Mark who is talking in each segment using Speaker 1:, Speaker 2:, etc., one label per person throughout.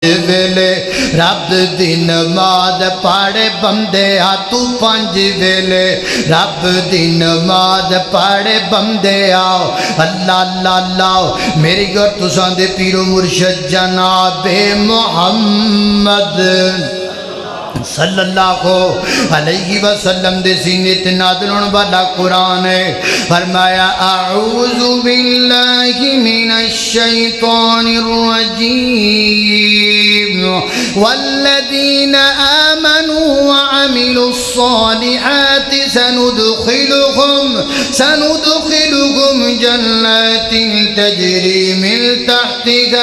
Speaker 1: ویلے رب دی نماز پڑھے بندے آ تو 5 ویلے رب دی نماز پڑھے بندے آؤ اللہ اللہ اللہ میری اور تساں دے پیر و مرشد جناب محمد صلی اللہ علیہ وسلم دے سینے تے نازل ہونے والا قرآن ہے۔ فرمایا اعوذ باللہ من الشیطان الرجیم والذین آمنوا وعملوا الصالحات سندخلهم جنات تجری من تحتها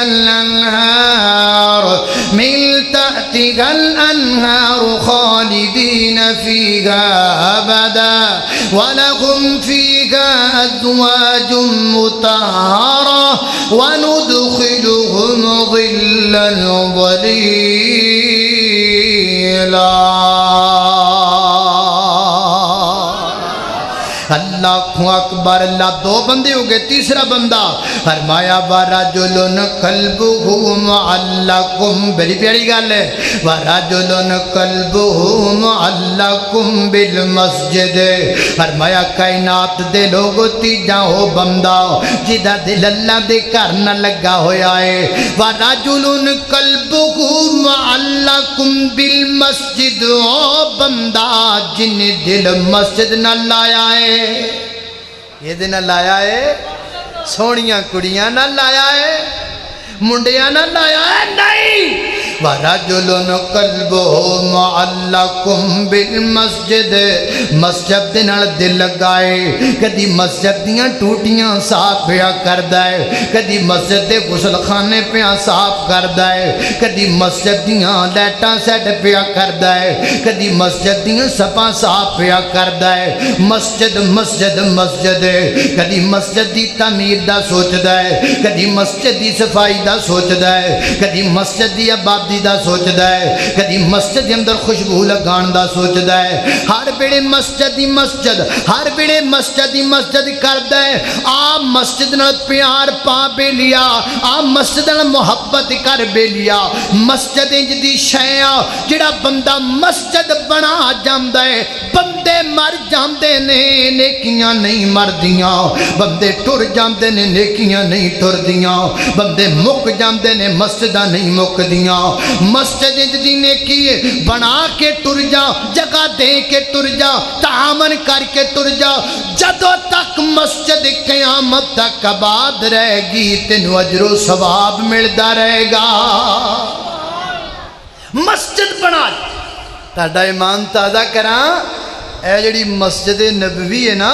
Speaker 1: الانہار خالدین فیہا ابدا ولہم فیہا ازواج مطہرہ وندخلہم ظلا ظلیلا۔ اللہ اکبر، اللہ 2 بندے ہو گئے، تیسرا بندہ فرمایا وَرَجُلٌ قَلْبُهُ مُعَلَّقٌ، بڑی پیاری گل ہے، وَرَجُلٌ قَلْبُهُ مُعَلَّقٌ بِالْمَسْجِدِ، فرمایا کائنات دے لوگو تیجا ہو بندہ جدہ دل اللہ دے گھر نہ لگا ہویا ہے۔ وَرَجُلٌ قَلْبُهُ مُعَلَّقٌ بِالْمَسْجِدِ، او بندہ جن دل مسجد نہ لایا ہے، یہ دن لایا ہے، سونیاں کڑیاں نہ لایا ہے، منڈیاں نہ لایا ہے، نہیں۔ وَرَجُلٌ قَلْبُهُ مُعَلَّقٌ بِالْمَسْجِدِ، مسجد نال دل لگائے، کدی مسجد دیاں ٹوٹیاں صاف پیا کردا ہے، کدی مسجد دے غسل خانے پیا صاف کردا ہے، کدی مسجد دیاں لائٹاں سیٹ پیا کردا ہے، کدی مسجد دیاں سپاں صاف پیا کردا ہے، مسجد مسجد مسجد ہے، کدی مسجد دی تعمیر دا سوچدا ہے، کدی مسجد دی صفائی دا سوچدا ہے، کدی مسجد دی آبادی دا سوچدا ہے، کدی مسجد دے اندر خوشبو لگان دا سوچدا ہے، ہر بیڑے مسجد دی مسجد، ہر بیڑے مسجد دی مسجد کردا ہے۔ آ مسجد نال پیار پا بے لیا، آ مسجد نال محبت کر بے لیا، مسجد انج دی شے آ جڑا بندہ مسجد بنا جاندا ہے، بندے مر جاندے نے نیکیاں نہیں مردیاں، بندے ٹر جاندے نے نیکیاں نہیں ٹردیاں، بندے مک جاندے نے مسجداں نہیں مکدیاں۔ مسجد دی نیکی بنا کے ٹر جا، جگہ دے کے ٹر جا، تعامن کر کے ٹر جا، جدوں تک مسجد قیامت تک آباد رہے گی تینوں اجر و ثواب ملدا رہے گا۔ مسجد بنا تہاڈا ایمان تازہ کراں، اے جڑی مسجد نبوی ہے نا،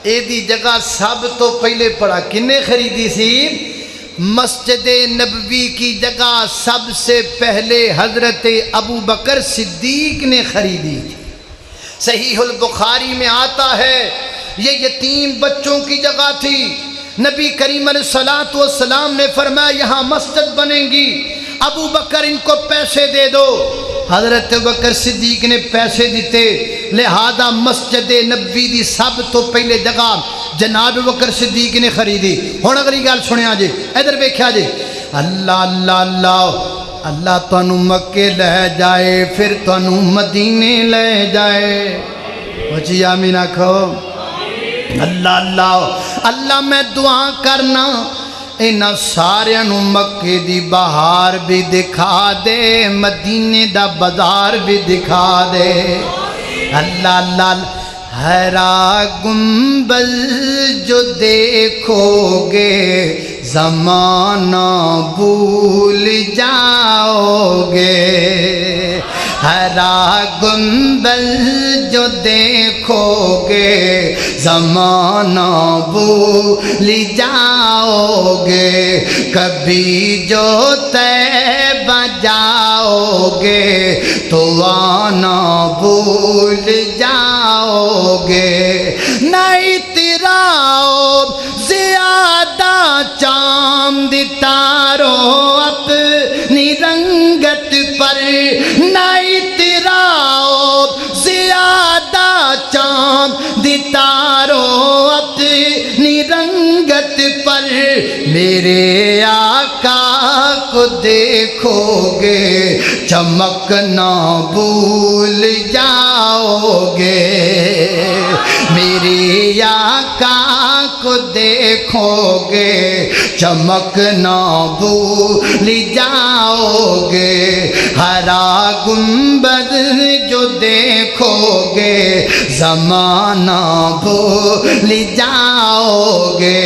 Speaker 1: اے دی جگہ سب تو پہلے پڑا کنے خریدی سی؟ مسجد نبوی کی جگہ سب سے پہلے حضرت ابو بکر صدیق نے خریدی تھی۔ صحیح البخاری میں آتا ہے یہ یتیم بچوں کی جگہ تھی، نبی کریم علیہ السلام نے فرمایا یہاں مسجد بنے گی، ابو بکر ان کو پیسے دے دو۔ حضرت بکر صدیق نے پیسے دیتے، لہذا مسجد نبوی دی سب تو پہلے جگہ جناب بکر صدیق نے خریدی۔ ہن اگلی گل سنیا جی، ادھر ویکھیا جی، اللہ اللہ اللہ اللہ تانوں مکے لے جائے پھر تانوں مدینے لے جائے، بچی آمین آکھو اللہ اللہ اللہ۔ میں دعا کرنا اینا ساریاں نوں مکے دی بہار بھی دکھا دے، مدینے دا بازار بھی دکھا دے، اللہ اللہ۔ ہرا گنبد جو دیکھو گے زمانہ بھول جاؤ گے، ہرا گنبد جو دیکھو گے زمانہ بھول جاؤ گے، کبھی جو طیبہ جاؤ گے تو آنا بھول جاؤ گے، نہیں تیرا زیادہ چاند تارو اپنی رنگت پر، نہیں تیرا زیادہ چاند تارو اپنی رنگت پر، میرے آقا کو دیکھو گے چمکنا بھول جاؤ گے، میری آقا کو دیکھو گے چمکنا بھول جاؤ گے، ہرا گنبد جو دیکھو گے زمانہ بھول جاؤ گے،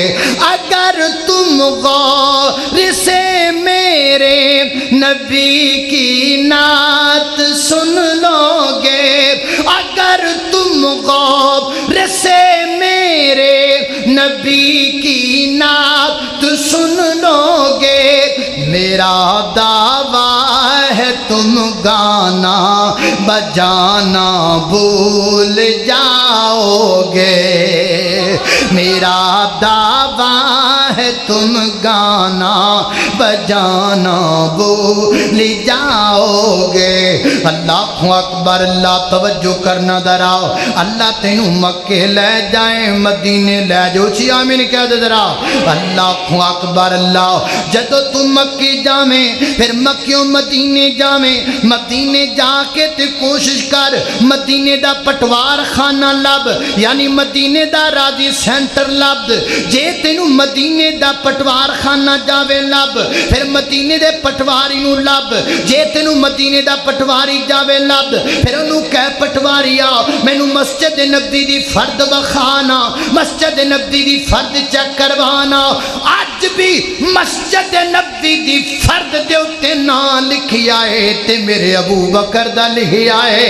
Speaker 1: اگر تم غور سے میرے نبی کی نعت سن لو گے، اگر تم غور سے میرے نبی کی نعت سن لو گے، میرا دعویٰ ہے تم گانا بجانا بھول جاؤ گے، میرا دعویٰ ہے تم گانا بجانا بھول جاؤ گے۔ اللہ اکبر، اللہ توجہ کرنا دراؤ، اللہ تینوں مکے لے جائیں مدینے لے جو، چی آمین کہہ دے درا، اللہ اکبر اللہ۔ جدو تم مکی جامیں پھر مکیوں مدینے جامیں، مدینے جا کے تے کوشش کر مدینے دا پٹوار خانہ لب، یعنی مدینے دا راضی سینٹر لب، جے تینوں مدینے دا پٹوار خانہ جاوے لب، پھر مدینے دے پٹواری نو لب، جے تینوں مدینے دا پٹواری جاوے لب، پھر انہوں کہہ پٹواریا مینوں مسجد نبی دی فرد بخانا، مسجد نبی دی فرد چیک کروانا، آج بھی مسجد نبی دی فرد دے اتے نا لکھی آئے تے میرے ابو بکر دا لکھی آئے،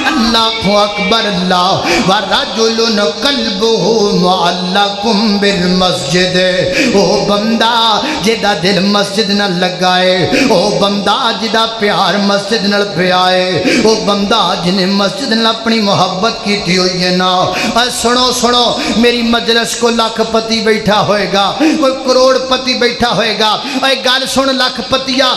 Speaker 1: اللہ اکبر اللہ۔ وَرَجُلٌ قَلْبُهُ مُعَلَّقٌ بِالْمَسْجِدِ، او بندہ جدا دل مسجد نہ لگائے، او بندہ جدا پیار مسجد نہ پیائے، او بندہ جنہیں مسجد نہ اپنی محبت کی تھی ہوئی ہے نا۔ سنو سنو میری مجلس کو لاکھ پتی بیٹھا ہوئے گا، کوئی کروڑ پتی بیٹھا ہوئے گا، اے گال سن لاکھ پتیا،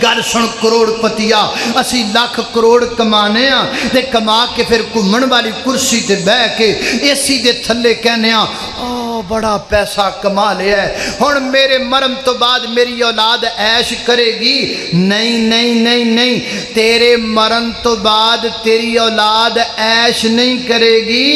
Speaker 1: گل سن کروڑ پتیا، اسی لاکھ کروڑ کمانے ہاں تے کما کے پھر گھومن والی کرسی تے بہ کے اے سی دے تھلے کہنے ہاں او بڑا پیسہ کما لیا ہے، ہن میرے مرم تو بعد میری اولاد عیش کرے گی، نہیں نہیں نہیں نہیں، تیرے مرن تو بعد تیری اولاد عیش نہیں کرے گی،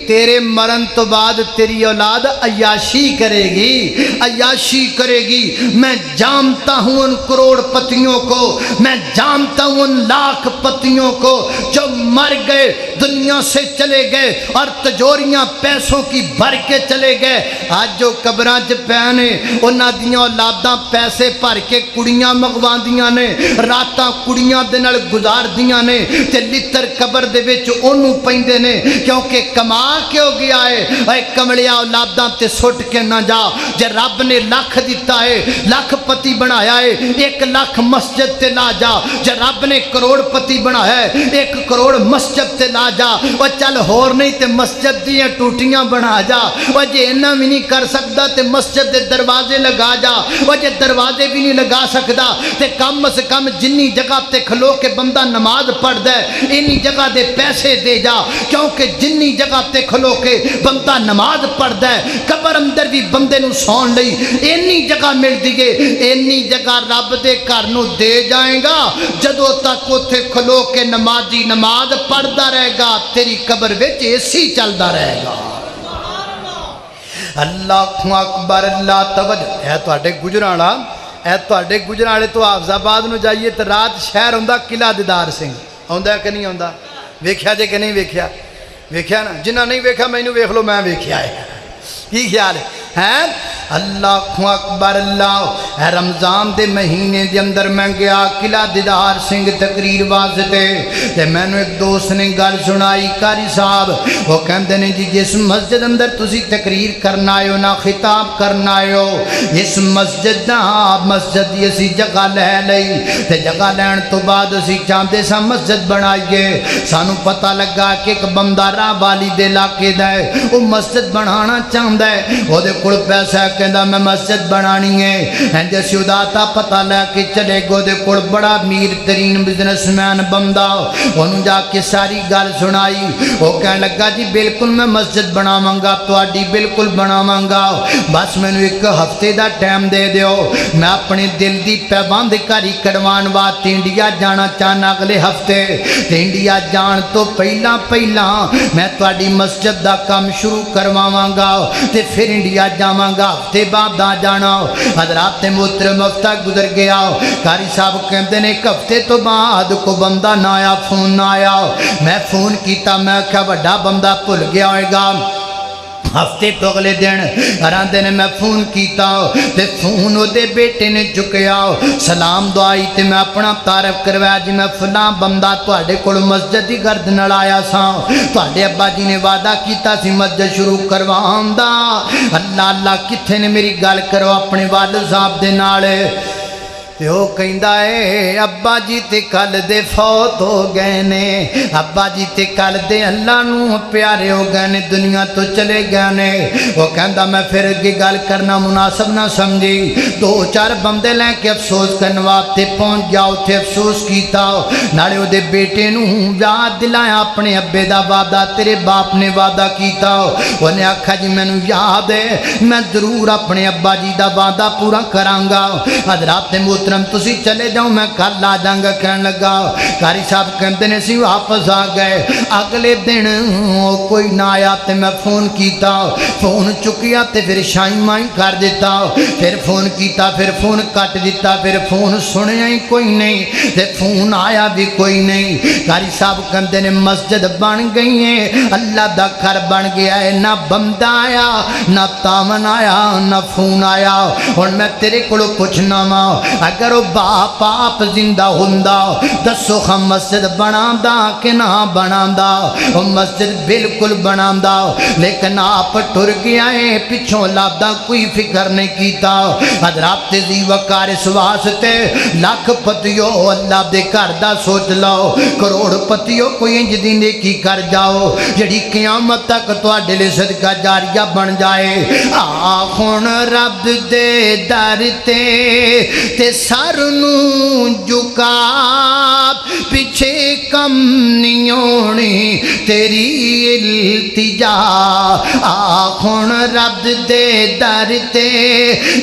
Speaker 1: تیرے مرن تو بعد تیری اولاد عیاشی کرے گی، عیاشی کرے گی۔ میں جانتا ہوں ان کروڑ پتیوں کو، میں جانتا ہوں ان لاکھ پتیوں کو جو مر گئے، دنیا سے چلے گئے اور تجوریاں پیسوں کی بھر کے چلے گئے، آج جو قبراں چ پینے انہاں دیاں اولاداں پیسے بھر کے کڑیاں منگواندیاں نے، راتاں کڑیاں دے نال گزاردیاں نے تے لتر قبر دے وچ اونوں پیندے نے، کیونکہ کما کیوں گیا ہے؟ اے کمڑیا اولاداں تے سٹ کے نہ جا، جے رب نے لاکھ دیتا ہے، لاکھ پتی بنایا ہے، 1 لاکھ مسجد تے لا جا، جے رب نے کروڑ پتی بنایا ہے 1 کروڑ مسجد تے لا جا، وہ چل ہور نہیں تے مسجد دیاں ٹوٹیاں بنا جا، وہ جے انہاں بھی نہیں کر سکتا تے مسجد دے دروازے لگا جا، وہ جے دروازے بھی نہیں لگا سکتا تے کم از کم جنی جگہ تے کھلو کے بندہ نماز پڑھ دے انہی جگہ دے پیسے دے جا، کیونکہ جنی جگہ تے کھلو کے بندہ نماز پڑھ دے قبر اندر بھی بندے نو سون لئی اینی جگہ مل دیئے، اینی جگہ رب دے گھر نو دے جائیں گا، جدو تک اوتھے کھلو کے نمازی نماز پڑھدا رہے گا تیری قبر وچ اسی چلدا رہے گا۔ اللہ اکبر اللہ توجہ ہے تواڈے گجرالا، اے تواڈے گجرالے تو حافظ آباد نو جائیے تے رات شہر ہوندا قلعہ دیدار سنگھ آوندا کہ نہیں آوندا؟ ویکھیا جے کہ نہیں ویکھیا؟ ویکھیا نا، جنہ نہیں ویکھا مینوں ویکھ لو، میں ویکھیا ہے، کی خیال ہے؟ اللہ اکبر اللہ۔ رمضان دے مہینے دے اندر میں گیا قلعہ دیدار سنگھ تقریر واسطے تے میں نے ایک دوست نے گل سنائی، قاری صاحب وہ کہندے نے جی جس مسجد اندر تسی تقریر کرنا آئے ہو نا، خطاب کرنا آئے ہو، اس مسجد نا مسجد دی اسی جگہ لے لئی تے جگہ لین تو بعد اسی چاہتے سا مسجد بنائیے، سانو پتہ لگا کہ ایک بندہ راہ والی دے علاقے دا ہے، وہ مسجد بنانا چاہتا ہے، وہ دے کول پیسہ کہندا میں مسجد بنانی ہے، کہندے سی ادا تا پتہ لے کے چلے گو دے کول بڑا امیر ترین بزنس مین بندہ انہوں جا کے ساری گل سنائی وہ کہنے لگا جی بالکل میں مسجد بناواں گا تواڈی بالکل بناواں گا بس مینوں ایک ہفتے دا ٹائم دے دیو میں اپنے دل دی پیوند کاری کڑوان واسطے انڈیا جانا چاہنا اگلے ہفتے تے انڈیا جان تو پہلا میں تواڈی مسجد دا کام شروع کرواواں گا تے پھر انڈیا جاواں گا ہفتے بعد آ جانا حضرات محترم ہفتہ گزر گیا قاری صاحب کہندے نے ایک ہفتے تو بعد کو بندہ نہ آیا فون نہ آیا میں فون کیتا میں کہا بڑا بندہ بھول گیا ہوئے گا ہفتے تو اگلے دن راندے نے میں فون کیتا تے فون او دے بیٹے نے چکیا سلام دعائی تے میں اپنا تعارف کروایا جی میں فلاں بندہ تواڈے کول مسجد دی گرد نال آیا سا تواڈے ابا جی نے وعدہ کیتا سی مسجد شروع کرواؤں دا اللہ اللہ کتھے نے میری گل کرو اپنے والد صاحب دے نال تے وہ کہندا ہے ابا جی تے کل دے فوت ہو گئے نے ابا جی تے کل دے اللہ نو پیارے ہو گئے نے دنیا تو چلے گئے نے وہ کہندا میں پھر اگے گل کرنا مناسب نہ سمجھی دو چار بندے لے کے افسوس کرن واسطے پہنچ گیا اوتھے افسوس کیتا نالے او دے بیٹے نو یاد دلایا اپنے ابے دا وعدہ تیرے باپ نے وعدہ کیتا اونے آکھا جی مینوں یاد ہے میں ضرور اپنے ابا جی دا وعدہ پورا کراں گا حضرات محترم تسی چلے جاؤ میں کل آ جاؤں گا کہنے لگا قاری صاحب کہندے نے سی واپس آ گئے اگلے دن کوئی نہ آیا تے میں فون کیتا فون چکیا تے پھر شائی مائی کر دیتا پھر فون کیتا پھر فون کٹ دیتا پھر فون سنیا ہی کوئی نہیں تے فون آیا بھی کوئی نہیں قاری صاحب کہندے نے مسجد بن گئی ہے اللہ دا گھر بن گیا ہے نہ بندہ آیا نہ تامن آیا نہ فون آیا اور میں تیرے کولوں پوچھنا وا اگر وہ باپ آپ زندہ ہوندا دسو ہم مسجد بناوندا کہ نہ بناوندا وہ مسجد بالکل بناوندا لیکن آپ ٹر گیا ہے پیچھوں لابدا کوئی فکر نہیں کیتا حضرات ذی وقار اس واسطے لاکھ پتیو اللہ دے گھر دا سوچ لو کروڑ پتیو کوئی انج دی نیکی کر جاؤ جڑی قیامت تک تواڈے لئی صدقہ جاریہ بن جائے آخون رب دے در تے سر نو جھکا پیچھے کم نہیں ہونی تیری التجا آخون رب دے در تے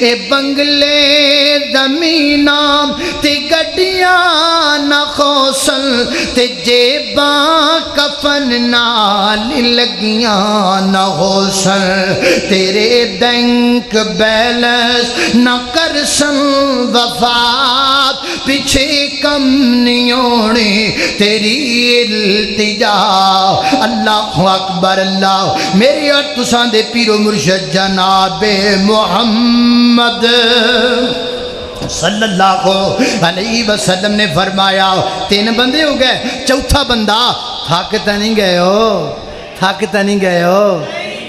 Speaker 1: اے بنگلے زمیناں تے گڈیاں نہ خوصل تے جیباں کفن نال لگیاں نہ خوصل تیرے بینک بیلنس نہ کرسن وفات پیچھے کم نہیں ہونی تیری التجا اللہ اکبر اللہ میری اور تساں دے پیر و مرشد جناب محمد صلی اللہ علیہ وسلم نے فرمایا 3 بندے ہو گئے چوتھا بندہ تھک تو نہیں گئے ہو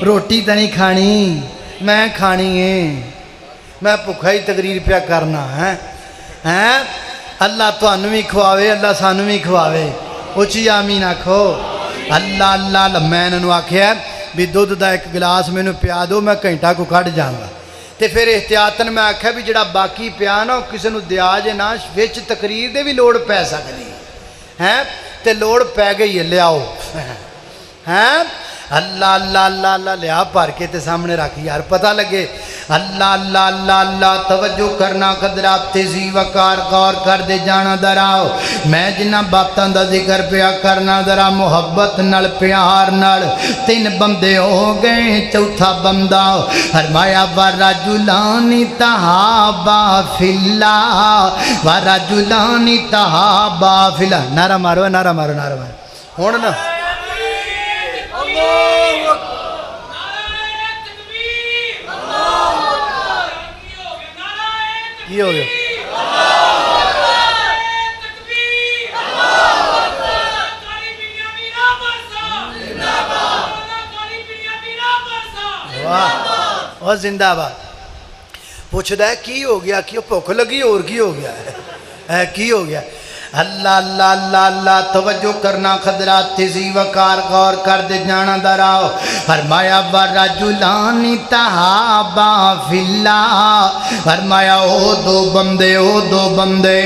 Speaker 1: روٹی تو نہیں کھانی میں کھانی ہے میں بھوکا ہی تقریر پیا کرنا ہے اللہ تانوں بھی کھواوے اللہ سانوں بھی کھواوے اچھی آمین آکھو اللہ اللہ میں انہوں آکھیا بھی دودھ دا ایک گلاس میں پیا دو میں گھنٹہ کو کھڑ جاؤں تے پھر احتیاطن میں آکھیا بھی جڑا باقی پیا نا کسی نو دیا جے نا وچ تقریر دے بھی لوڑ پی سکدی ہے تے لوڑ پی گئی ہے لیاؤ اللہ اللہ اللہ اللہ لیا پار کے تے سامنے رکھ یار پتہ لگے اللہ اللہ اللہ اللہ توجہ کرنا قدرات تیزی وقار غور کر دے جانا دراؤ میں جنہ باتاں دا ذکر پیا کرنا درا محبت نال پیار نال 3 بندے ہو گئے چوتھا بندہ فرمایا ورجلان تحابا فی اللہ ورجلان تحابا فی اللہ نعرہ مارو نعرہ مارو نعرہ مارو ہون نا کی ہو گیا اور زندہ باد پوچھتا ہے کی ہو گیا کی بھوک لگی اور کی ہو گیا ہے کی ہو گیا اللہ اللہ اللہ اللہ توجہ کرنا خضرات تیزی وقار غور کر دے جانا دراؤ فرمایا ورجلان تحابا فی اللہ فرمایا او دو بندے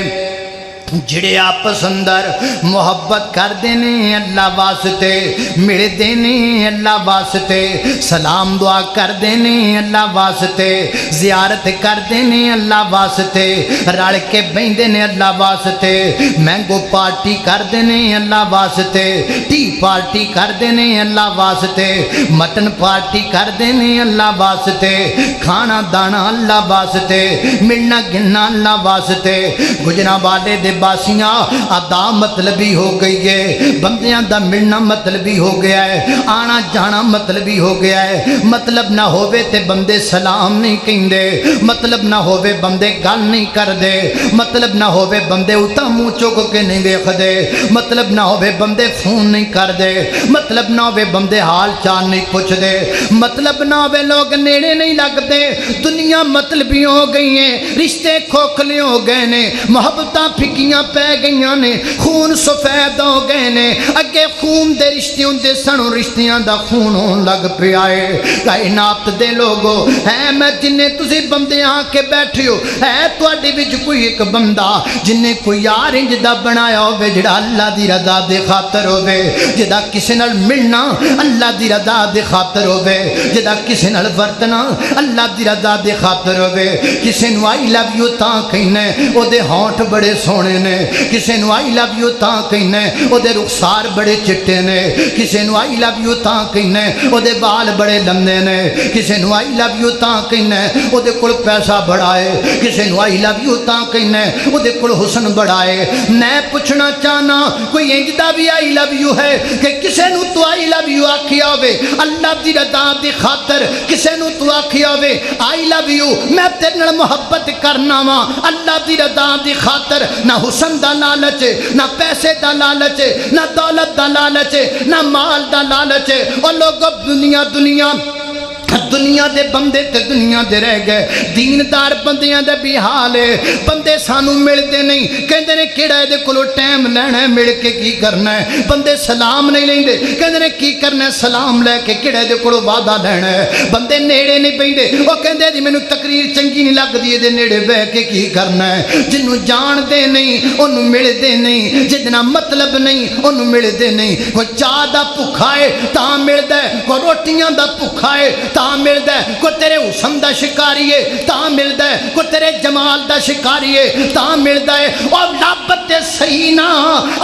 Speaker 1: جڑے آپس اندر محبت کر دینے اللہ واسطے مل دینے اللہ واسطے سلام دعا کر دینے اللہ واسطے زیارت کر دینے اللہ واسطے رل کے بہن دینے اللہ واسطے مینگو پارٹی کر دینے اللہ واسطے ٹی پارٹی کر دینے اللہ واسطے مٹن پارٹی کر دینے اللہ واسطے کھانا دانا اللہ واسطے ملنا گلنا اللہ واسطے گجرا والے دے باسیاں ادا مطلبی ہو گئی ہے بندیاں دا ملنا مطلبی ہو گیا ہے آنا جانا مطلبی ہو گیا ہے مطلب نہ ہووے تے بندے سلام نہیں کہندے مطلب نہ ہووے بندے گل نہیں کر دے مطلب نہ ہووے بندے اتا منہ چک کے نہیں ویکھ دے مطلب نہ ہووے بندے فون نہیں کر دے مطلب نہ ہووے بندے حال چال نہیں پوچھ دے مطلب نہ ہووے لوگ نیڑے نہیں لگ دے دنیا مطلبی ہو گئی ہیں رشتے کھوکھلے ہو گئے نے محبتاں پھکیاں پہ گئیاں نے خون سفید ہو گئے نے اگے خون دے رشتیوں دے سنوں رشتیاں دا خون ہون لگ پہ آئے کائنات دے لوگو ہے میں جنہیں تسی بندے آ کے بیٹھے ہو ہے تواڈے وچ کوئی ایک بندہ جنہیں کوئی یار انج دا بنایا ہوے جڑا اللہ دی رضا دے خاطر ہوے جدا کسے نال ملنا اللہ دی رضا دے خاطر ہوے جدا کسے نال ورتنا اللہ دی رضا دے خاطر ہوے کسے نو آئی لو یو تاں کہنا او دے ہونٹ بڑے سونے نے کسے نو آئی لو یو تاں کہنا او دے رخسار بڑے چٹے نے کسے نو آئی لو یو تاں کہنا او دے بال بڑے لمبے نے کسے نو آئی لو یو تاں کہنا او دے کول پیسہ بڑا ہے کسے نو آئی لو یو تاں کہنا او دے کول حسن بڑا ہے میں پوچھنا چاہنا کوئی انج دا بھی آئی لو یو ہے کہ کسے نو تو آئی لو یو آکھیا ہوے اللہ دی رضا دی خاطر کسے نو تو آکھیا ہوے آئی لو یو میں تیرے نال محبت کرنا وا اللہ دی رضا دی خاطر نہ حسن دا لالچ نہ پیسے دا لالچ نہ دولت دا لالچ نہ مال دا لالچ اور لوگ دنیا دے بندے تے دنیا دے رہ گئے دیندار بندیاں دے بھی حال ہے بندے سانو ملتے نہیں کہندے نے کیڑا دے کولو ٹائم لینا ہے مل کے کی کرنا ہے بندے سلام نہیں لیندے کہندے نے کی کرنا ہے سلام لے کے کیڑا دے کولو وعدہ لینا ہے بندے نیڑے نہیں پیندے او کہندے جی مینوں تقریر چنگی نہیں لگدی دے نیڑے بیٹھ کے کی کرنا ہے جنوں جان دے نہیں اونوں ملدے نہیں جدنا مطلب نہیں اونوں ملدے نہیں کوئی چاہ دا بھکھا ہے تاں ملدا ہے کوئی روٹیاں دا بھکھا ہے تاں ملدا ہے کوئی تیرے حسن دا شکاری ہے تاں ملدا ہے کوئی تیرے جمال دا شکاری ہے تاں ملدا ہے اور لب تے صحیح نہ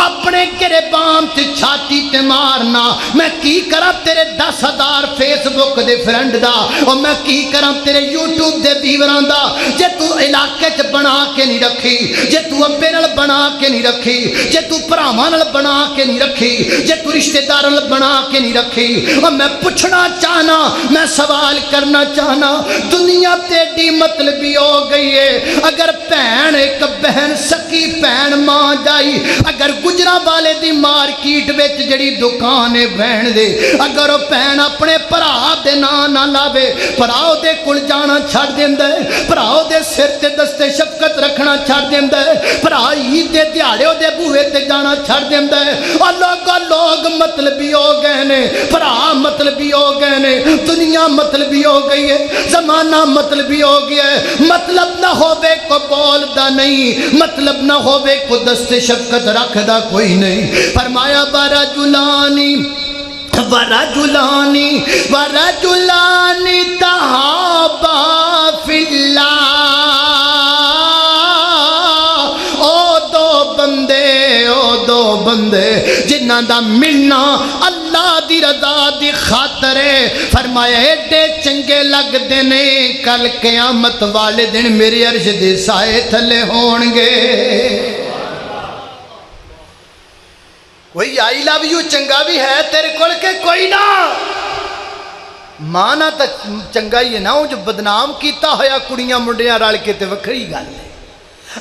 Speaker 1: اپنے گریبان تے چھاتی تے مارنا میں کی کراں تیرے 10,000 فیس بک دے فرینڈ دا اور میں کی کراں تیرے یوٹیوب دے ویوراں دا جے تو علاقے چ بنا کے نہیں رکھی جے تو ابے نال بنا کے نہیں رکھی جے تو بھراواں نال بنا کے نہیں رکھی جے تو رشتہ داراں نال بنا کے نہیں رکھی اور میں پوچھنا چاہنا میں سوال کرنا چاہنا دنیا تیڈی مطلبی ہو گئی ہے اگر بہن ایک بہن سکی بہن ماں جائی اگر گجرا والے دی مارکیٹ وچ جڑی دکان ہے بہن دے اگر وہ بہن اپنے بھرا دے نام نہ لاوے بھرا دے کول جانا چھڑ دیندا ہے بھرا دے سر تے دستے شفقت رکھنا چھڑ دیندا ہے بھرا عید دے دیہاڑے دے بوہے تے جانا چھڑ دیندا ہے اور لوگ مطلبی ہو گئے نے بھرا مطلبی ہو گئے نے دنیا مطلبی ہو گئی ہے زمانہ مطلبی ہو گیا ہے مطلب نہ ہووے کو بولدا نہیں مطلب نہ ہووے کو دست شفقت رکھدا کوئی نہیں فرمایا ورجلانی تحابا فی اللہ دو بندے جنہاں دا ملنا اللہ دی رضا دی خاطر ہے فرمایا ایڈے چنگے لگ دینے کل قیامت والے دن میری عرش دے سائے تھلے ہون گے کوئی آئی لو یو چنگا بھی ہے تیرے کول کے کوئی نہ مانا تا چنگا ہی ہے نا جو بدنام کیتا ہویا کڑیاں منڈیاں رال کے تے وکھری گل ہے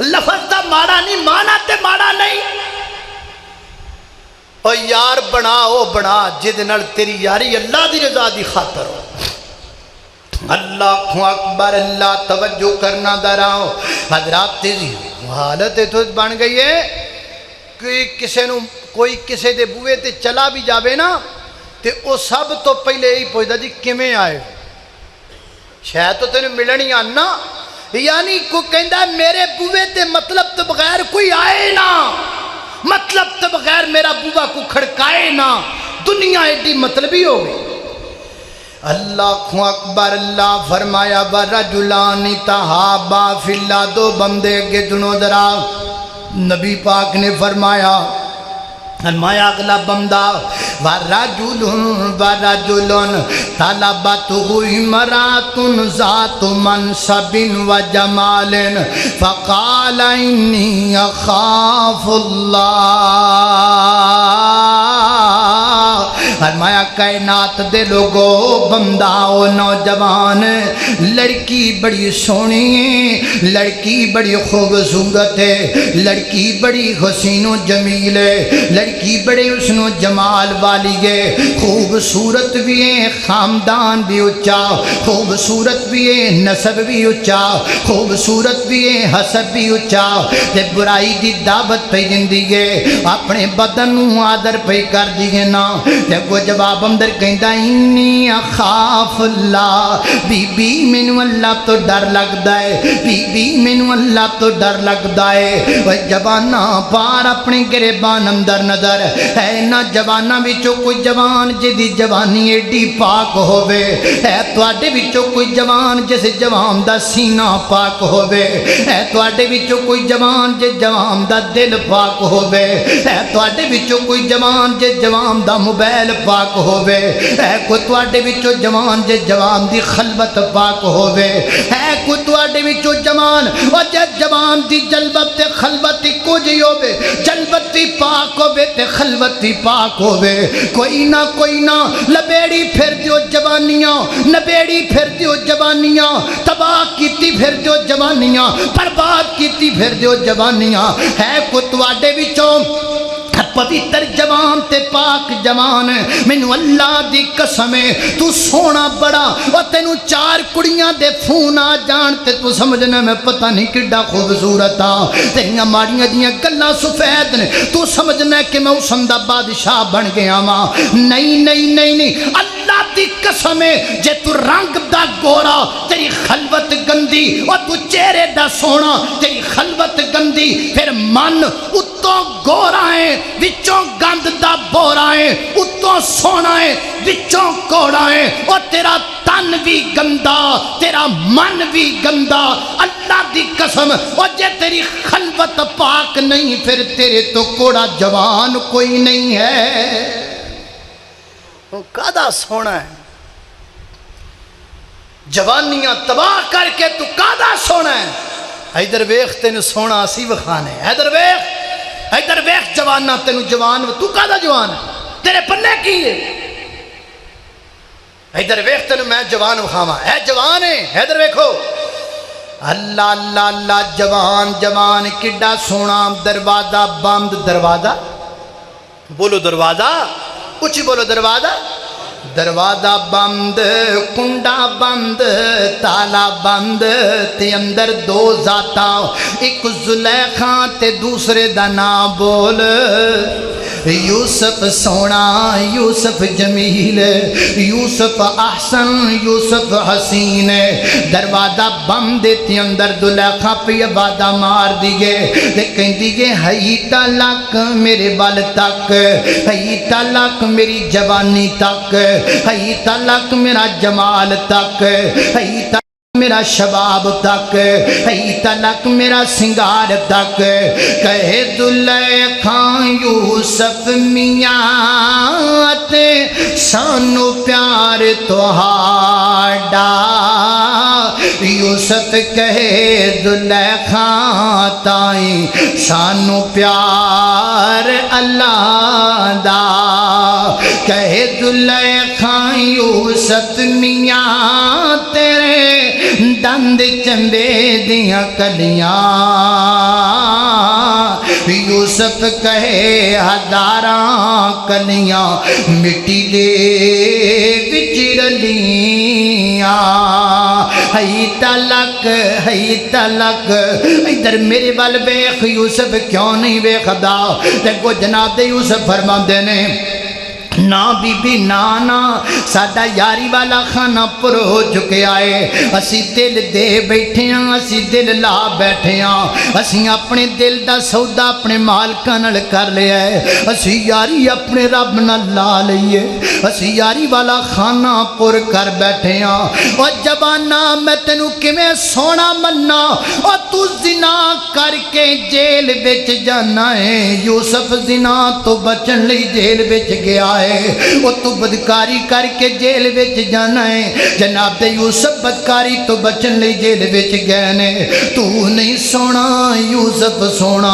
Speaker 1: لفظ تا ماڑا نہیں مانا تے ماڑا نہیں اور یار بنا او بنا جد نال تیری یاری اللہ دی رضا دی خاطر ہو اللہ اکبر اللہ توجہ کرنا دراؤ حضرات تیزی حالت تو بن گئی ہے کوئی کسے دے بوئے تے چلا بھی جاوے نا تے او سب تو پہلے یہی پوچھتا جی کیویں آئے شاید تو تینوں ملن ہی آنا یعنی کو کہندا میرے بوئے تے مطلب تو بغیر کوئی آئے نا مطلب تو بغیر میرا بوہ کو کھڑکائے نا دنیا ایڈی مطلبی ہو گئی اللہ اکبر اللہ فرمایا وَرَجُلَانِ تَحَابَا فِي اللَّهِ دو بندے کے دنوں درا نبی پاک نے فرمایا اگلا بندہ وَرَجُلٌ طَلَبَتْهُ امْرَأَةٌ ذَاتُ مَنْصَبٍ وَجَمَالٍ فَقَالَ إِنِّي أَخَافُ اللَّهَ فرمایا کائنات دے لوگو بندہ و نوجوان لڑکی بڑی سونی لڑکی بڑی خوبصورت ہے لڑکی بڑی حسین و جمیل ہے لڑکی بڑے حسن و جمال والی ہے خوبصورت بھی ہے خاندان بھی اچھا خوبصورت بھی ہے نسب بھی اچھا خوبصورت بھی ہے حسب بھی اچھا تے برائی دی دعوت پہ جندی ہے اپنے بدن نو آدر پہ کر دیئے نا تے کو جواب اندر کہندہ انی اخاف اللہ بی بی مینو اللہ تو ڈر لگ دائے بی بی مینو اللہ تو ڈر لگ دائے وہ جوانہ پار اپنے گریبان اندر نظر ہے نا جوانہ بچو کوئی جوان جدی جوانی ایڈی پاک ہوئے ہے توڑے بچو کوئی جوان جیسے جوان دا سینہ پاک ہوئے ہے توڑے بچو کوئی جوان جے جوان دا دل پاک ہوئے ہے توڑے بچو کوئی جوان جے جوان دا موبائل پاک ہوئے ہے کوئی توڑے بچو جوان جے جوان دی خلوت پاک ہوئے ہے کوئی توڑے بچو جوان اور جے جوان دی جلبت خلوت کو جی ہوئے جلبتی پاک ہوئے تے خلوتی پاک ہوئے کوئی نہ لبیڑی پھر دیو جوانیاں نبیڑی پھر دیو جوانیاں تباہ کیتی پھر دیو جوانیاں برباد کیتی پھر دیو جوانیاں ہے کوئی توڑے بچو پویتر جوان تے پاک جوان مینو اللہ دی قسم تو سونا بڑا اور تینو چار کڑیاں دے فون آ جان تے تو سمجھنا میں پتہ نہیں کڈا خوبصورت ہاں تیریاں ماڑیاں دیاں گلاں سفید نے تو سمجھنا کہ میں اسم دا بادشاہ بن گیا ماں نہیں اللہ دی قسم جے تو رنگ دا گورا تیری خلوت گندی اور تو چہرے دا سونا تیری خلوت گندی پھر من اتوں گورا ہے وچوں گند دا بورا ہے اتوں سونا ہے وچوں کوڑا ہے اور تیرا تن بھی گندا تیرا من بھی گندا اللہ دی قسم اور جے تیری خلوت پاک نہیں پھر تیرے تو کوڑا جوان کوئی نہیں ہے وہ کادا سونا ہے جوانیاں تباہ کر کے تو کادا سونا ہے حیدر ویخ تینو سونا اسی وخانے حیدر ویخ جوانہ تینو جوان تو کادا جوان ہے تیرے پنے کی ہے حیدر ویخ تینو میں جوان وخاما ہے جوان ہے حیدر ویکھو اللہ اللہ اللہ جوان کڈا سونا دروازہ بند دروازہ بولو دروازہ اچھی بولو دروازہ بند کنڈا بند تالا بند تے اندر دو ذاتا ایک زلیخا تے دوسرے دا نام بول یوسف سونا یوسف جمیل یوسف احسن یوسف حسین دروازہ بند تے اندر زلیخا پہ وعدہ مار دیئے لیکن دیئے ہئی تلک میرے بال تک ہئی تلک میری جوانی تک ہئی تلک میرا جمال تک ہئی تلک میرا شباب تک ہئی تلک میرا سنگار تک کہے زلیخا یوسف میاں تے سانو پیار تہاڈا یوسف کہے زلیخا تائیں سانو پیار اللہ دا کہے زلیخا یوسف میاں تیرے دند چمبے دیاں کلیاں یوسف کہے ہزاراں کلیاں مٹی دے وچ رلیاں ہئی تلک ہئی تلک ادھر میرے وال ویخ یوسف کیوں نہیں ویخدا دیکھو جناب یوسف فرماندے نے نا بی بی نا ساڈا یاری والا خانہ پر ہو چکے آئے اسی دل دے بیٹھے ہیں اسی دل لا بیٹھے ہیں اسی اپنے دل دا سودا اپنے مالکاں نال کر لیا ہے اسی یاری اپنے رب نال لا لئیے اسی یاری والا خانہ پر کر بیٹھے ہیں اور جوانا میں تینوں کیویں سونا مننا اور تو زنا کر کے جیل وچ جانا ہے یوسف زنا تو بچن لئی جیل وچ گیا ہے وہ تو بدکاری کر کے جیل وچ جانا ہے جناب یوسف بدکاری تو بچن لئی جیل وچ گئے نے تو نہیں سونا یوسف سونا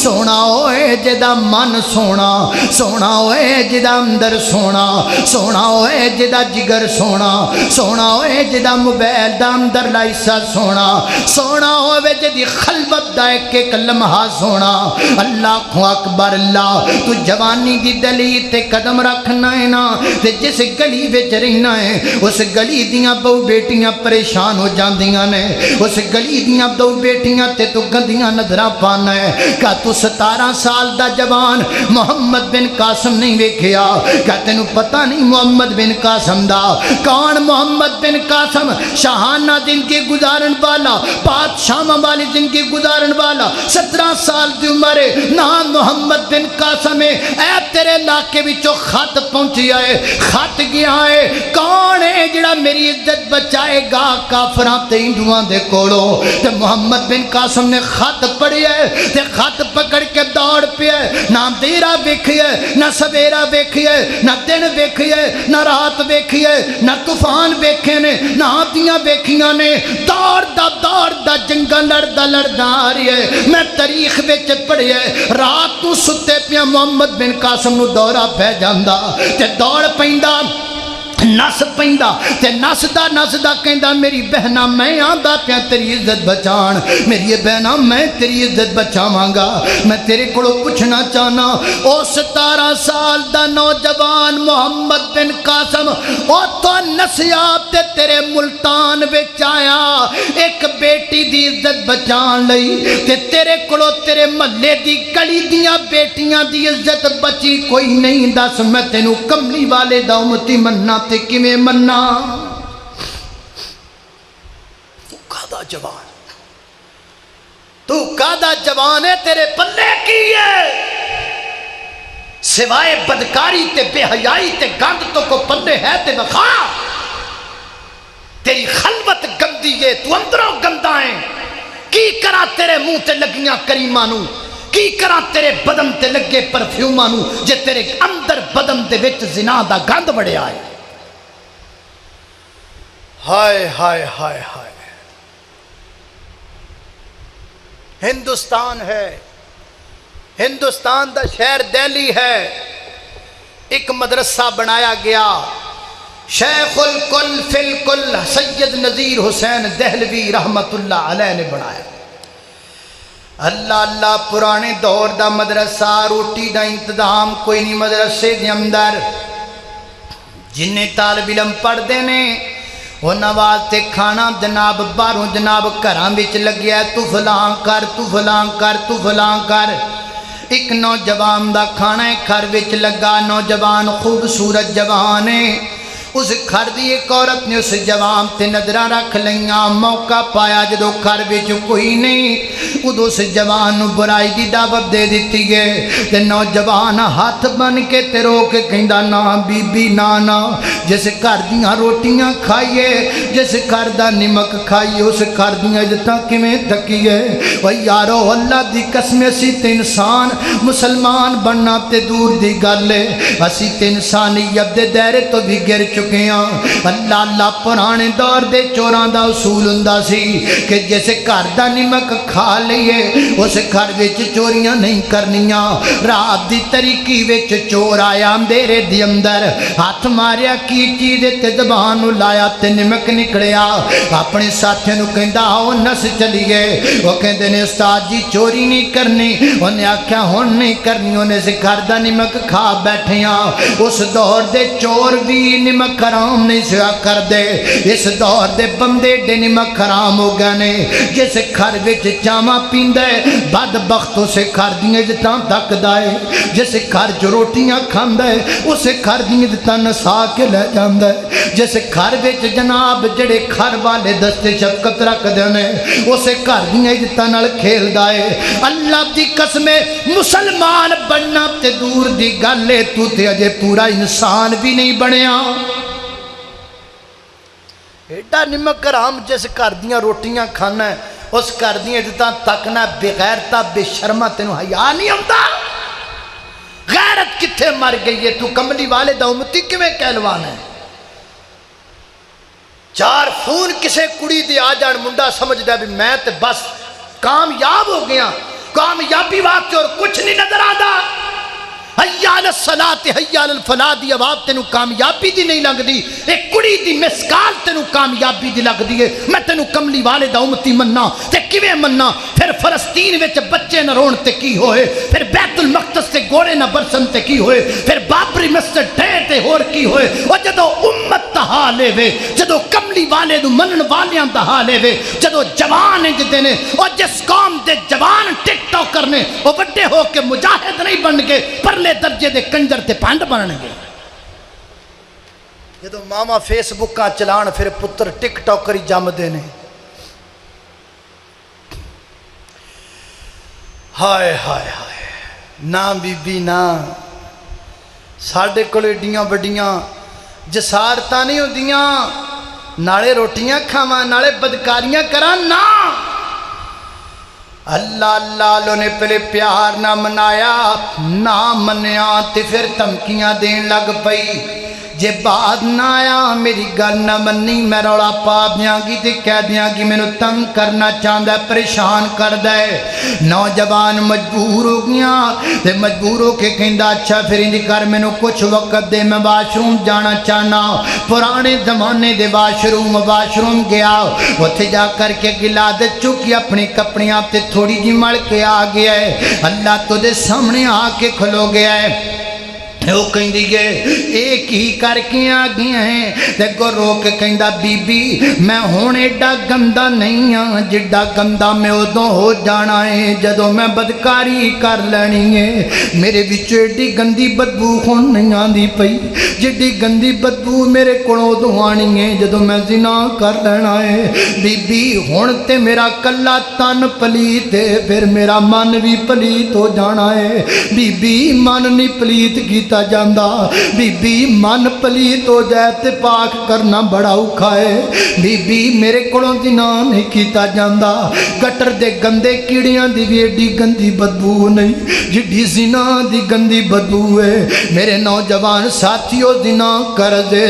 Speaker 1: سونا ہوئے جدا من سونا سونا ہوئے جدا اندر سونا سونا ہوئے جدا جگر سونا سونا ہوئے جدا موبائل دا اندر لائسا سونا سونا ہوئے جدی خلوت دا ایک لمحہ سونا اللہ اکبر اللہ تو جوانی دی دلی تے قدم رکھنا ہے نا تے جس گلی وچ رہنا ہے اس گلی دیاں بہو بیٹیاں پریشان ہو جاندیاں نے اس گلی دیاں دو بیٹیاں تے تو گندیاں نظراں پانا ہے کہ تو 17 سال دا جوان محمد بن قاسم نہیں ویکھیا کہ تینوں پتہ نہیں محمد بن قاسم دا کون محمد بن قاسم شاہانہ زندگی گزارن والا بادشاہاں والی زندگی گزارن والا 17 سال دی عمر نام محمد بن قاسم ہے اے تیرے علاقے وچوں خط پہنچیا ہے خط گیا ہے کون ہے جڑا میری عزت بچائے گا کافراں تے ہندوؤں دے کولو تے محمد بن قاسم نے خط پڑھیا ہے تے خط پکڑ کے دوڑ پیا ہے نہ دیرا ویکھیا ہے نہ سویرا ویکھیا ہے نہ دن ویکھیا ہے نہ رات ویکھیا ہے نہ طوفان ویکھے نے نہ آندیاں ویکھیاں نے دوڑ دا جنگا لڑدا آ رہی ہے میں تاریخ وچ پڑھیا ہے رات تو ستے پیا محمد بن قاسم نو دورہ پہ جاندا تے دوڑ پیندا نس پیندا تے نسدا کہندا میری بہنا میں آندا پیا تیری عزت بچان میری بہنا میں تیری عزت بچاواں گا میں تیرے کولوں پوچھنا چاہنا او 17 سال دا نوجوان محمد بن قاسم او تو نسیا تے تیرے ملتان وچ آیا ایک بیٹی دی عزت بچان لئی تے تیرے کولوں تیرے محلے دی گلی دیاں بیٹیاں دی عزت بچی کوئی نہیں دس میں تینوں کملی والے دا امتی مننا تے کیویں مننا تو کادا جوان تو کادا جوان ہے تیرے پلے کی ہے سوائے بدکاری تے بے حیائی تے گند تو کو پلے ہے تے بخا تیری خلوت گندی ہے تو اندروں گندا ہے کی کرا تیرے منہ تے لگیاں کریمانو کی کرا تیرے بدن تے لگے پرفیومانو جے تیرے اندر بدن دے وچ زنا دا گند بڑیا ہے ہائے ہائے ہائے ہائے ہندوستان ہے ہندوستان دا شہر دہلی ہے ایک مدرسہ بنایا گیا شیخ الکل فی الکل سید نذیر حسین دہلوی رحمت اللہ علیہ نے بنایا اللہ اللہ پرانے دور دا مدرسہ روٹی دا انتظام کوئی نہیں مدرسے دے اندر جنہیں طالب علم پڑھ دینے وہ نواز تے کھانا جناب باہروں جناب گھراں وچ لگیا تو فلاں کر تو فلاں کر تو فلاں کر ایک نوجوان دا کھانا گھر وچ لگا نوجوان خوبصورت جوان ہے اس گھر دی ایک عورت نے اس جوان تے نظراں رکھ لیاں موقع پایا جدو گھر وچ کوئی نہیں ادو اس جوان نو برائی دی دعوت دے دیتی ہے تے نوجوان ہاتھ بن کے تے رو کے کہندا نا بی بی نا جس گھر دیاں روٹیاں کھائیے جس گھر دا نمک کھائیے اس گھر دیاں عزتاں کیویں تکیے او یارو اللہ دی قسم اسی تے انسان مسلمان بننا تے دور دی گل ہے اسی تے انسانیت دے دائرے تو بھی گر چکے ہیں اللہ اللہ پرانے دور دے چوراں دا اصول ہوندا سی کہ جس گھر دا نمک کھا لئیے اس گھر وچ چوریاں نہیں کرنیاں رات دی طریقی وچ چور آیا اندھیرے دی اندر ہاتھ ماریا کی چیز تے زبان نو لایا تے نمک نکلیا اپنے ساتھیاں نو کہندا آؤ نس چلیے وہ کہندے نے استاد جی چوری نہیں کرنی انہیں آکھیا ہن نہیں کرنی انہیں اس گھر دا نمک کھا بیٹھیاں اس دور دے چور بھی نمک نمک حرام نہیں سیا کر دے اس دور دے بندے ڈے نمک حرام ہو گئے نے جس گھر وچ چاواں پیندا ہے بدبخت اسے گھر دیاں عزتاں تکدا ہے جس گھر چ روٹیاں کھاندا ہے اسے گھر دیاں عزتاں نسا کے لے جاندا ہے جس گھر وچ جناب جڑے گھر والے دستے شفقت رکھدے نے اسے گھر دیاں عزتاں نال کھیلدا ہے اللہ دی قسم مسلمان بننا تے دور دی گل ہے تو تے اجے پورا انسان بھی نہیں بنیا ایڈا نمک حرام جس گھر دیاں روٹیاں کھانا ہے اس گھر دیاں عزتاں تکنا بغیرتا بے شرما تینوں حیا نہیں آندا غیرت کتھے مر گئی ہے تو کملی والے دا امتی کیویں کہلوانا ہے چار فون کسے کڑی دی آ جان منڈا سمجھ دے بھی میں تے بس کامیاب ہو گیا کامیابی واسطے اور کچھ نہیں نظر آندا حی علی الصلاۃ حی علی الفلاح دی آواز تینوں کامیابی دی نہیں لگ دی ایک کڑی دی مسکال تینوں کامیابی دی لگ دی ہے میں تینوں کملی والے دا امتی مننا تے کیویں مننا پھر فلسطین وچ بچے نہ رون تے کی ہوئے پھر بیت المقدس تے گھوڑے نہ برسن تے کی ہوئے پھر بابری مسجد ڈھے تے ہور کی ہوئے او جدوں امت دا حال ہے جدوں کملی والے نو منن والیاں دا حال ہے جدوں جوان جدے نے او جس قوم دے جوان ٹک ٹاکر نے او بڑے ہو کے مجاہد نہیں بن کے پر درجے دے کنجر تے پانڈ بننے گے جدو ماما فیس بکاں چلان پھر پتر ٹک ٹاکری جم دینے ہائے ہائے ہائے نا بی بی نا ساڑھے کلے ڈیاں بڑیاں جسارتاں نہیں ہو دیاں نالے روٹیاں کھاواں نالے بدکاریاں کران نا اللہ اللہ نے پہلے پیار نہ منایا نہ منیا تے پھر دھمکیاں دین لگ پئی جے بعد نہ آیا میری گل نہ منی میں رولا پا دیاں گی تے کہہ دیاں گی مینوں تنگ کرنا چاہندا ہے پریشان کردا ہے نوجوان مجبور ہو گیا تے مجبور ہو کے کہندا اچھا پھر انج کر مینوں کچھ وقت دے میں واش روم جانا چاہنا پرانے زمانے دے واش روم گیا اوتھے جا کر کے گلاد چکی اپنے کپڑیاں تے تھوڑی جی مل کے آ گیا ہے اللہ تو دے سامنے آ کے کھلو گیا ہے وہ کہیں دیئے ایک ہی کر کے آ گیا ہیں دیکھو رو کے کہیں دا بی بی میں ہونے ڈا گندہ نہیں ہاں جڈا گندہ میں ادھوں ہو جانا ہے جدو میں بدکاری کر لینی ہے میرے بچے ایڈی گندی بدبو خون نہیں آن دی پئی جڈی گندی بدبو میرے کڑوں ادھوں آنی ہے جدو میں زنا کر لینا ہے بی بی ہون تے میرا کلا تن پلیت ہے پھر میرا من بھی پلیت ہو جانا ہے بی بی من نہیں پلیت کیتا جاندہ بی بی من پلیت ہو جائے تے پاک کرنا بڑا اوکھا ہے بی بی میرے کڑوں زنا نہیں کیتا جاندہ گٹر دے گندے کیڑیاں دی بھی ایڈی گندی بدبو نہیں جڈی زنا دی گندی بدبو ہے میرے نوجوان ساتھیوں زنا کر دے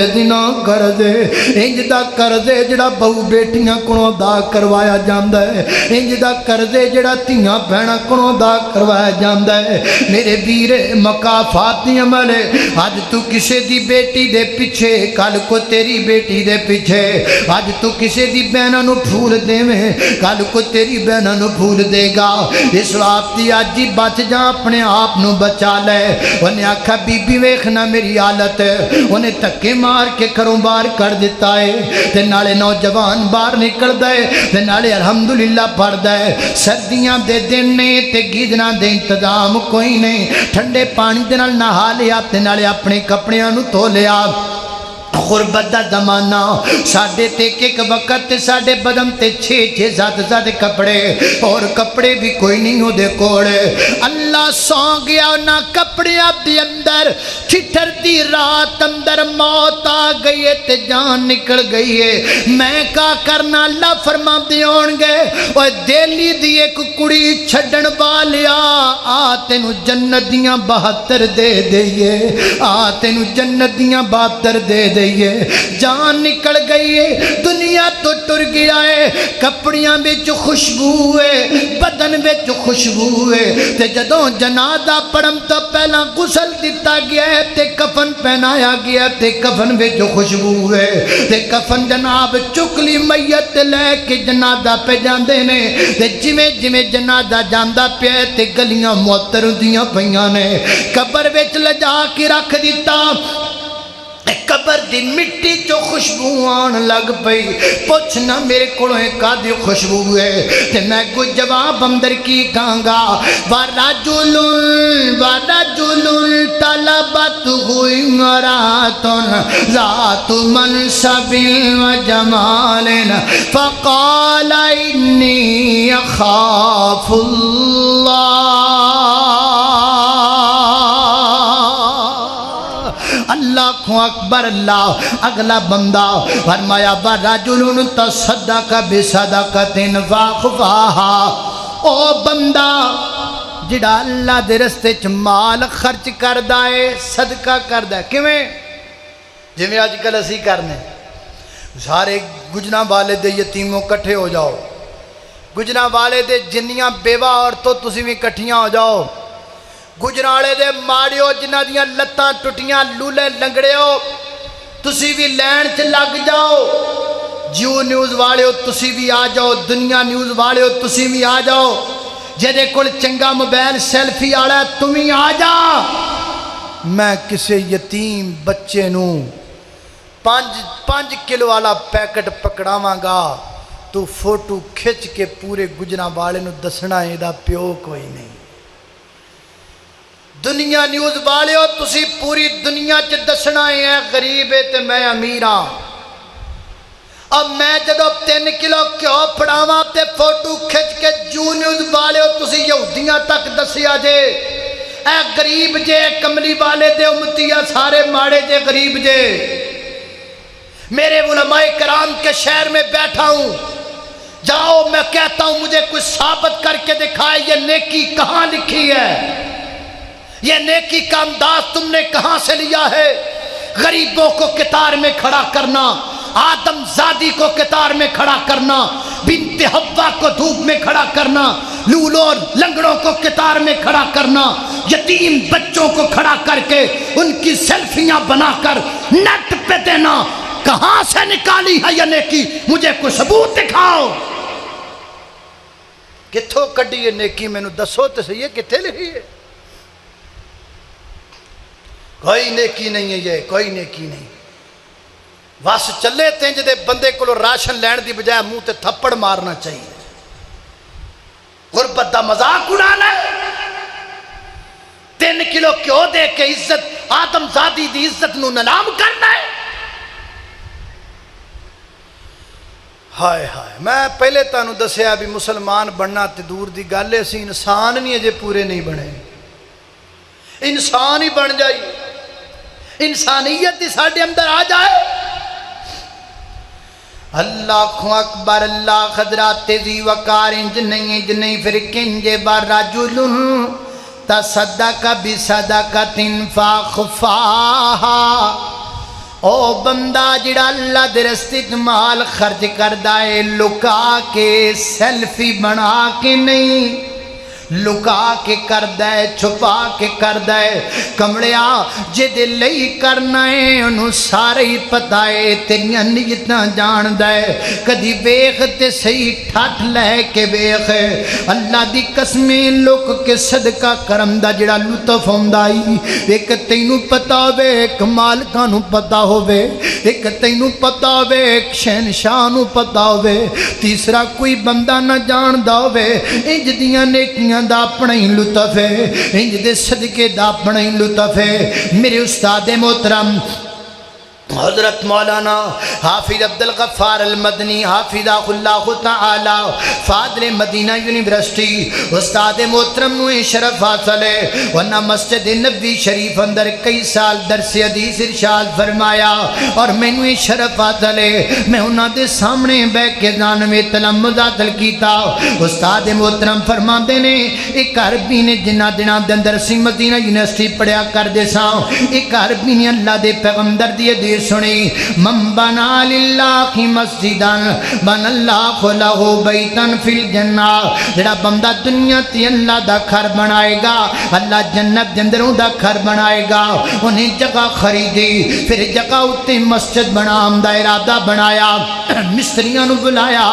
Speaker 1: انج دا کر دے جڑا بہو بیٹیاں کڑوں دا کروایا جاندہ ہے انج دا کر دے جڑا تیاں بہنا کڑوں دا کروایا جاندہ ہے میرے ویرے مقافات دی عمل آج تو کسے دی بیٹی دے پیچھے کل کو تیری بیٹی دے پیچھے آج تو کسے دی بہنہ نو پھول دے میں کل کو تیری بہنہ نو پھول دے گا اس وقت دی آج جی بچ جا اپنے آپ نو بچا لے انہیں آکھا بی بی ویکھنا میری حالت ہے انہیں تکے مار کے کروں بار کر دیتا ہے تے نالے نوجوان بار نکل دے تے نالے الحمدللہ پڑھ دے سردیاں دے دن نے تے گیدنا دے انتظام کوئی نہیں ٹھنڈے پانی دے نال نہا لیا تے نالے اپنے کپڑیاں نو تو لیا غربت دا زمانہ ساڑھے تے ایک وقت تے ساڑھے بدن تے 6-7 کپڑے اور کپڑے بھی کوئی نہیں ہو دے کوڑے اللہ سو گیا نہ کپڑے اب دی اندر چھٹر دی رات اندر موت آ گئی ہے تے جان نکل گئی ہے میں کا کرنا اللہ فرما دیون گے اور دیلی دی ایک کڑی چھڑن والیا آتینو جنت دیاں 72 دے دئیے آتینو جنت دیاں 72 دے دئیے جان نکل گئی ہے دنیا تو ٹر گیا ہے کپڑیاں بچ خوشبو ہے بدن بچ خوشبو ہے تے جدوں جنازہ پڑھن تو پہلا غسل دیتا گیا ہے تے کفن پہنایا گیا تے کفن بچ خوشبو ہے تے کفن جناب چکلی میت لے کے جنازہ پہ جاندے نے تے جویں جنازہ جاندا پیا تے گلیاں معطر دیاں پیاں نے قبر وچ لجا کے رکھ دیتا قبر دی مٹی چو خوشبو آن لگ پئی، پوچھنا میرے کولوں کادی خوشبو ہے، تے میں کوئی جواب اندر کی کہاں گا، وَرَجُلٌ طَلَبَتْهُ امْرَأَةٌ ذَاتُ مَنْصَبٍ وَجَمَالٍ فَقَالَ إِنِّي أَخَافُ اللہ اکبر اللہ۔ اگلا بندہ فرمایا وَرَجُلٌ تَصَدَّقَ بِصَدَقَةٍ فَأَخْفَاهَا، او بندہ جڑا اللہ دے رستے چ مال خرچ کردا ہے، صدقہ کردا ہے، کیویں جویں اج کل اسی کرنے، سارے گجراں والے دے یتیموں کٹھے ہو جاؤ، گجراں والے دے جنیاں بیوہ عورتوں تسی بھی کٹھیاں ہو جاؤ، گجرالے دے ماڑیو جنہ دیاں لتاں ٹٹیاں لولے لنگڑے ہو تسی بھی لین چ لگ جاؤ، جیو نیوز والے ہو تسی بھی آ جاؤ، دنیا نیوز والے ہو تسی بھی آ جاؤ، جدے کول چنگا موبائل سیلفی آڑا ہے تم ہی آ جا، میں کسے یتیم بچے نو 5 کلو والا پیکٹ پکڑاواں گا، تو فوٹو کھچ کے پورے گجراں والے نو دسنا ہے دا پیو کوئی نہیں۔ دنیا نیوز والے ہو تسی پوری دنیا چ دسنا ہے غریب ہے تے میں امیر ہاں، اب میں جدو 3 کلو کیوں پڑاواں تے فوٹو کھچ کے جو نیوز والے ہو تسی یہودیاں تک دسیا جے، اے غریب جے کملی والے دے امتیہ سارے ماڑے جے غریب جے، میرے علماء کرام کے شہر میں بیٹھا ہوں، جاؤ میں کہتا ہوں مجھے کچھ ثابت کر کے دکھائے یہ نیکی کہاں لکھی ہے، یہ نیکی کا انداز تم نے کہاں سے لیا ہے؟ غریبوں کو قطار میں کھڑا کرنا، آدم زادی کو قطار میں کھڑا کرنا، بنت حوا کو دھوپ میں کھڑا کرنا، لولوں لنگڑوں کو قطار میں کھڑا کرنا، یتیم بچوں کو کھڑا کر کے ان کی سیلفیاں بنا کر نیٹ پہ دینا، کہاں سے نکالی ہے یہ نیکی؟ مجھے کوئی ثبوت دکھاؤ، کتھوں کڈی یہ نیکی میں نو دسو تے صحیح ہے کتھے لکھی ہے؟ کوئی نیکی نہیں ہے، یہ کوئی نیکی نہیں، بس چلے تینج دے بندے کو راشن لین دی بجائے منہ تے تھپڑ مارنا چاہیے، غربت دا مذاق اڑانا ہے، 3 کلو کیوں دے کے عزت آدم زادی دی عزت نو نلام کرنا ہے۔ ہائے ہائے، میں پہلے تانوں دسیا بھی مسلمان بننا تے دور دی گل ہے، اسی انسان نہیں اجے پورے نہیں بنے، انسان ہی بن جائی، انسانیت ہی ساڈے اندر آ جائے۔ اللہ اکبر اللہ، حضرات ذی وقار انج نہیں پھر کنجے رجل تصدق بصدقۃ فاخفاہا، او بندہ جڑا اللہ دے رستے وچ مال خرچ کردا ہے لکا کے، سیلفی بنا کے نہیں، لکا کے کردہ ہے، چھپا کے کردہ ہے، کمڑیا جدے لئی کرنا ہے انہوں سارے ہی پتہ ہے، تیریاں نیتاں جاندہ ہے، کدی بیخ تے صحیح ٹھٹ لے کے بیخ ہے، اللہ دی قسمیں لوک کے صدقہ کرم دا جڑا لطف ہوندائی، ایک تینوں پتہ ہوئے ایک مالکانوں پتہ ہوئے، ایک تینوں پتہ ہوئے ایک شہنشاہوں پتہ ہوئے، تیسرا کوئی بندہ نہ جاندہ ہوئے، انج دیاں نیکیاں دا اپنا ہی لطف ہے، انج دے صدقے دا اپنا ہی لطف ہے۔ میرے استاد محترم حضرت مولانا حافظ عبدالغفار المدنی حافظہ اللہ تعالی فاضل مدینہ یونیورسٹی استاد محترم نو شرف حاصل ہے، ورنہ مسجد نبوی شریف اندر کئی سال درس حدیث ارشاد فرمایا، اور میں نو شرف حاصل ہے میں انہاں دے سامنے بیٹھ کے جانویں تلمذ حاصل کیتا۔ استاد محترم فرماندے نے ایک عربی نے جنہ دنوں دے اندر سی مدینہ یونیورسٹی پڑھیا کر دے ساں، ایک عربی نے اللہ دے پیغمبر دی حدیث سنی، من بنا للہ مسجداً بن اللہ لہو بیتاً فی الجنہ، جڑا بندہ دنیا تی اللہ دا گھر بنائے گا اللہ جنت جندروں دا گھر بنائے گا، انہیں جگہ خریدی پھر جگہ اتے مسجد بنام دا ارادہ بنایا، مستریاں نو بلایا،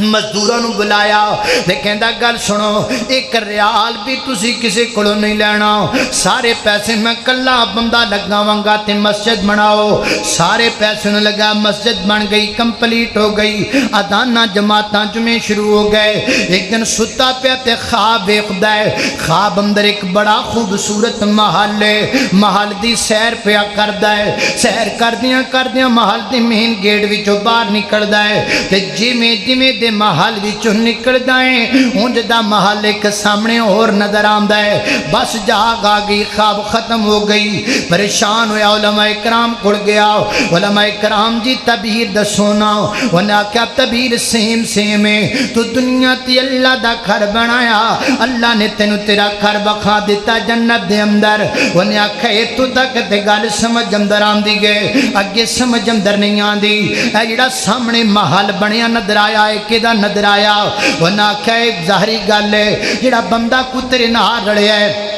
Speaker 1: مزدوراں نوں بلایا تے کہندا گل سنو ایک ریال بھی تسی کسے کولوں نہیں لینا سارے پیسے میں کلا بندہ لگاواں گا تے مسجد بناؤ سارے پیسے نوں لگا مسجد بن گئی کمپلیٹ ہو گئی اذاناں جماعتاں جمعے شروع ہو گئے ایک دن ستا پیا تے خواب ویکھدا ہے خواب اندر ایک بڑا خوبصورت محل ہے محل دی سیر پیا کردا ہے سیر کردیاں محل دی مین گیٹ وچوں باہر نکلدا ہے تے جویں دے محل وچوں نکلدا ہے اونج دا محل ایک سامنے اور نظر آندا ہے بس جاگ آ گئی خواب ختم ہو گئی پریشان ہویا علماء کرام کول گیا علماء کرام جی تعبیر دسو نا انہاں کیا تعبیر سیم ہے تو دنیا تے اللہ دا گھر بنایا اللہ نے تینوں تیرا گھر بخا دیتا جنت دے اندر انہاں آکھیا تو تک تے گل سمجھ اندر آندی گئے اگے سمجھ اندر نہیں آندی اے جڑا سامنے محل بنیا نظر آیا ہے کدا نظر آیا انہاں آکھیا ایک ظاہری گل ہے جڑا بندہ کو تیرے نال رلیا ہے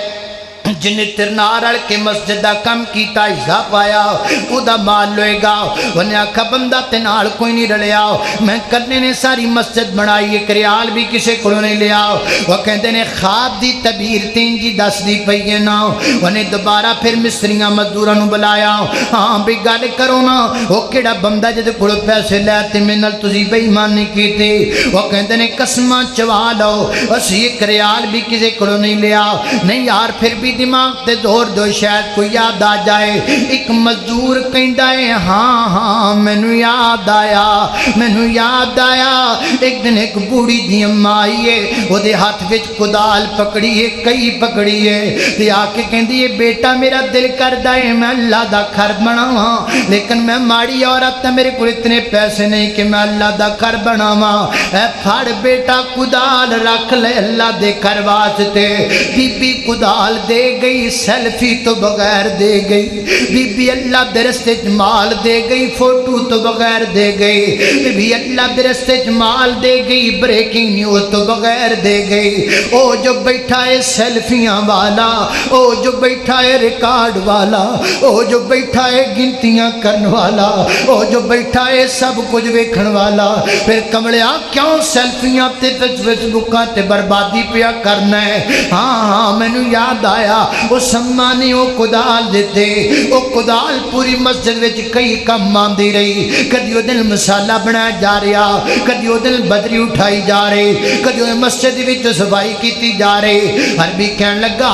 Speaker 1: جن تیرے نال رل کے مسجد دا کم کیتا حصہ پایا او دا مال لوئے گا انہیں آکھا بندہ تے نال کوئی نہیں رلیا میں کرنے نے ساری مسجد بنائی ایک ریال بھی کسے کولوں نہیں لیا وہ کہندے نے خواب دی تعبیر تین جی دس دی پئی ہے نا انہیں دوبارہ پھر مستریاں مزدوراں نوں بلایا ہاں بھی گل کرو نا وہ کیڑا بندہ جدے کولوں پیسے لے تے میرے نال تسی بے ایمانی کیتی وہ کہندے نے قسماں چوا لو اسی ایک ریال بھی کسے کولوں نہیں لیا نہیں یار پھر بھی دماغ تے زور دو شاید کوئی یاد آ جائے ایک مزدور کہندا ہے ہاں مینوں یاد آیا ایک دن ایک بوڑھی دی اماں آئی ہے او دے ہاتھ وچ کدال پکڑی ہے کئی پکڑی ہے تے آ کے کہندی ہے بیٹا میرا دل کردا ہے میں اللہ دا گھر بناواں لیکن میں ماڑی عورت تے میرے کول اتنے پیسے نہیں کہ میں اللہ دا گھر بناواں اے پھڑ بیٹا کدال رکھ لے اللہ دے گھر واسطے بی بی کدال دے گئی سیلفی تو بغیر دے گئی بی بی اللہ دے رستے مال دے گئی فوٹو تو بغیر دے گئی بی بی اللہ دے رستے مال دے گئی بریکنگ نیوز تو بغیر دے گئی او جو بیٹھا ہے سیلفیاں والا او جو بیٹھا ہے ریکارڈ والا او جو بیٹھا ہے گنتیاں کرن والا او جو بیٹھا ہے سب کچھ ویکھن والا پھر کملیا کیوں سیلفیاں تے فیس بکاں تے بربادی پیا کرنا ہے ہاں مینوں یاد آیا اس اماں نے وہ کدال دیتے وہ کدال پوری مسجد وچ کئی کم آندی رہی کدی وہ دن مسالہ بنایا جا رہا کدی وہ دن بدری اٹھائی جا رہی کدی وہ مسجد وچ صفائی کیتی جا رہی عربی کہن لگا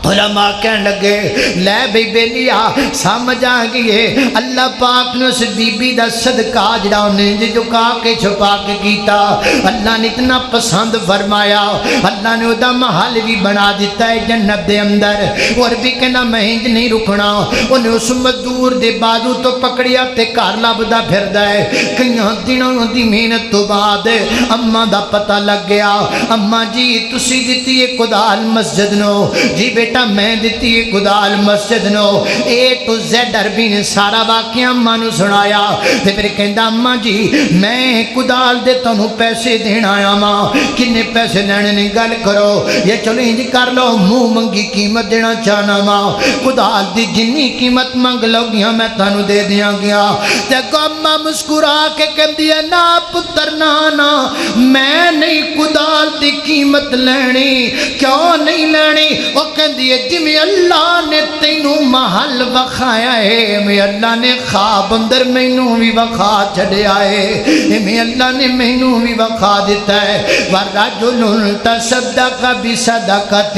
Speaker 1: علماء کہن لگے لے بھئی بیلیا سمجھ آ گئی ہے اللہ پاک نے اس بی بی دا صدقہ جڑا انہیں جھکا کے چھپا کے کیتا اللہ نے اتنا پسند فرمایا اللہ نے ادا محل بھی بنا دیتا ہے جنت دے اندر اور بھی کہنا مہنج نہیں رکنا انہیں اس مزدور دے بازو تو پکڑیا تے گھر لبدا پھردا ہے کئیاں دنوں دی محنت تو بعد اماں دا پتہ لگ گیا اماں جی تسی دتی ہے کدال مسجد نو جی بیٹا میں دیتی ہے کدال مسجد نو اے تو زیڈ عربی نے سارا واقعہ اماں نو سنایا تے پھر کہندا اماں جی میں کدال دے تانوں پیسے دینا آیا ماں کنے پیسے لینے نہیں گل کرو یہ چلو انج کر لو منہ منگی قیمت دینا چاہنا ماں کدال دی جنی قیمت منگ لو گیا میں تانوں دے دیاں گیا تے اماں مسکرا کے کہندی ہے نا پتر نانا میں نہیں کدال دی قیمت لینی کیوں نہیں لینی او کہندی جی میں اللہ نے تینوں محل وکھایا ہے میں اللہ نے خواب اندر مینوں بھی وکھا چھڈیا ہے میں اللہ نے مینوں بھی وکھا دیتا ہے ورجل تصدق بصدقۃ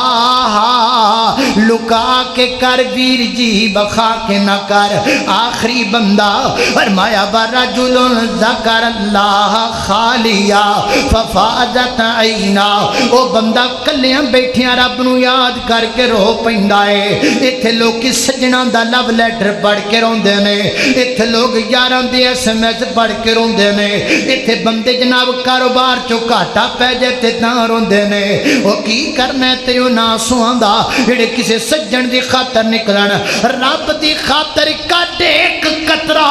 Speaker 1: فاخفاها لکا کے کر ویر جی وکھا کے نہ کر آخری بندہ فرمایا ورجل ذکر اللہ خالیا ففاضت عینا او بندہ کلیاں بیٹھے رب نو یاد کر کے رو پیندا ہے ایتھے لوگ سجنا دا لو لیٹر پڑھ کے روندے نے ایتھے لوگ یاراں دی ایس ایم ایس پڑھ کے روندے نے ایتھے بندے جناب کاروبار چوں گھاٹا پے جائے تے تاں روندے نے او کی کرنا تیرے نا سواندا جڑے کسے سجن دی خاطر نکلن رب دی خاطر کڈ ایک قطرہ